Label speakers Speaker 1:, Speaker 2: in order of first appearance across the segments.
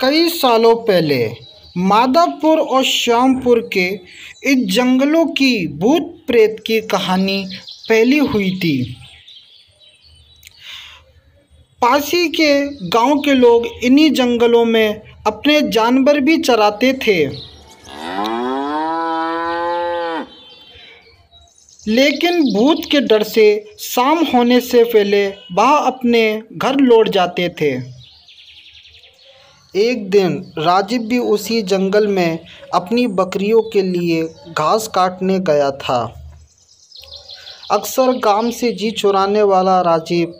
Speaker 1: कई सालों पहले माधवपुर और श्यामपुर के इस जंगलों की भूत प्रेत की कहानी फैली हुई थी। पासी के गांव के लोग इन्हीं जंगलों में अपने जानवर भी चराते थे, लेकिन भूत के डर से शाम होने से पहले वह अपने घर लौट जाते थे। एक दिन राजीव भी उसी जंगल में अपनी बकरियों के लिए घास काटने गया था। अक्सर काम से जी चुराने वाला राजीव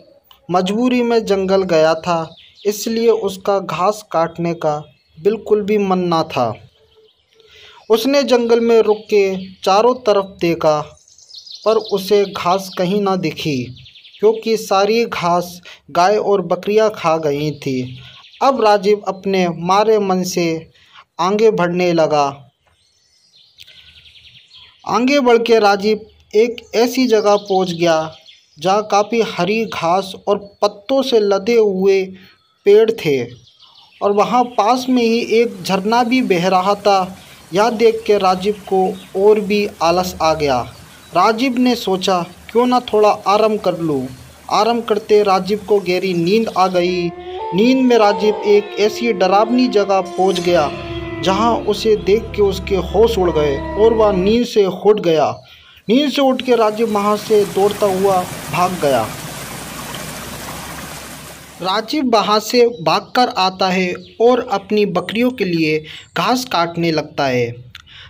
Speaker 1: मजबूरी में जंगल गया था, इसलिए उसका घास काटने का बिल्कुल भी मन ना था। उसने जंगल में रुक के चारों तरफ देखा, पर उसे घास कहीं ना दिखी, क्योंकि सारी घास गाय और बकरियां खा गई थी। अब राजीव अपने मारे मन से आगे बढ़ने लगा। आगे बढ़ के राजीव एक ऐसी जगह पहुंच गया जहां काफ़ी हरी घास और पत्तों से लदे हुए पेड़ थे, और वहां पास में ही एक झरना भी बह रहा था। यह देख के राजीव को और भी आलस आ गया। राजीव ने सोचा, क्यों ना थोड़ा आराम कर लूँ। आराम करते राजीव को गहरी नींद आ गई। नींद में राजीव एक ऐसी डरावनी जगह पहुंच गया जहां उसे देख के उसके होश उड़ गए और वह नींद से उठ गया। नींद से उठ के राजीव वहां से दौड़ता हुआ भाग गया। राजीव वहां से भागकर आता है और अपनी बकरियों के लिए घास काटने लगता है।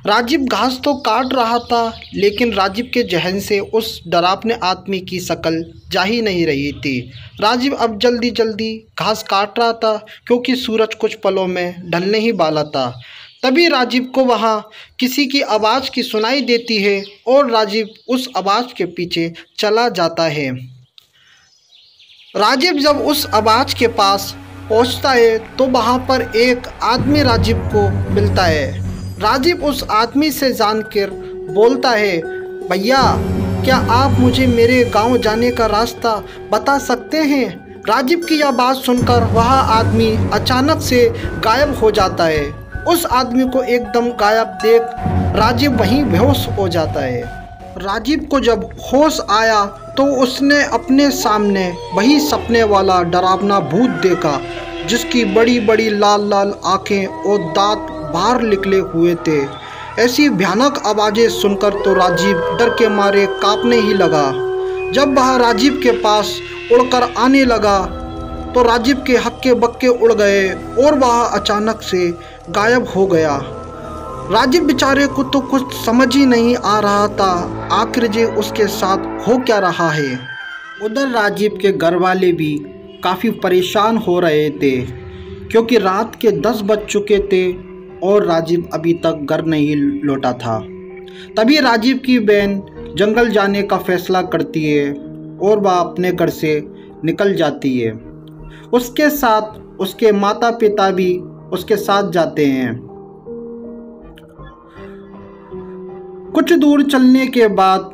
Speaker 1: राजीव घास तो काट रहा था, लेकिन राजीव के जहन से उस डरावने आदमी की शक्ल जा ही नहीं रही थी। राजीव अब जल्दी जल्दी घास काट रहा था, क्योंकि सूरज कुछ पलों में ढलने ही वाला था। तभी राजीव को वहाँ किसी की आवाज़ की सुनाई देती है और राजीव उस आवाज़ के पीछे चला जाता है। राजीव जब उस आवाज़ के पास पहुँचता है तो वहाँ पर एक आदमी राजीव को मिलता है। राजीव उस आदमी से जानकर बोलता है, भैया क्या आप मुझे मेरे गांव जाने का रास्ता बता सकते हैं? राजीव की यह बात सुनकर वह आदमी अचानक से गायब हो जाता है। उस आदमी को एकदम गायब देख राजीव वहीं बेहोश हो जाता है। राजीव को जब होश आया तो उसने अपने सामने वही सपने वाला डरावना भूत देखा, जिसकी बड़ी बड़ी लाल लाल आँखें और दांत बाहर निकले हुए थे। ऐसी भयानक आवाज़ें सुनकर तो राजीव डर के मारे कांपने ही लगा। जब वह राजीव के पास उड़कर आने लगा तो राजीव के हक्के बक्के उड़ गए और वह अचानक से गायब हो गया। राजीव बेचारे को तो कुछ समझ ही नहीं आ रहा था, आखिर ये उसके साथ हो क्या रहा है। उधर राजीव के घर वाले भी काफ़ी परेशान हो रहे थे, क्योंकि रात के 10 बज चुके थे और राजीव अभी तक घर नहीं लौटा था। तभी राजीव की बहन जंगल जाने का फैसला करती है और वह अपने घर से निकल जाती है। उसके साथ उसके माता पिता भी उसके साथ जाते हैं। कुछ दूर चलने के बाद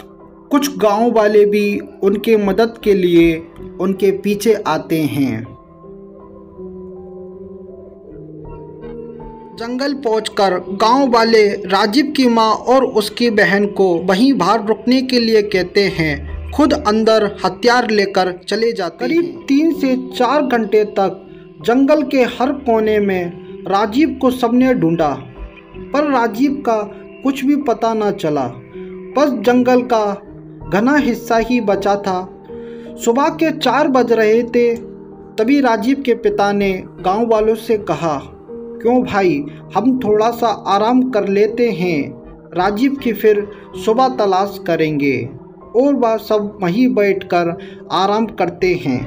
Speaker 1: कुछ गांव वाले भी उनके मदद के लिए उनके पीछे आते हैं। जंगल पहुंचकर गांव वाले राजीव की मां और उसकी बहन को वहीं बाहर रुकने के लिए कहते हैं, खुद अंदर हथियार लेकर चले जाते हैं। करीब 3 से 4 घंटे तक जंगल के हर कोने में राजीव को सबने ढूंढा, पर राजीव का कुछ भी पता न चला। बस जंगल का घना हिस्सा ही बचा था। सुबह के 4 बज रहे थे। तभी राजीव के पिता ने गांव वालों से कहा, क्यों भाई, हम थोड़ा सा आराम कर लेते हैं, राजीव की फिर सुबह तलाश करेंगे। और वह सब वहीं बैठकर आराम करते हैं।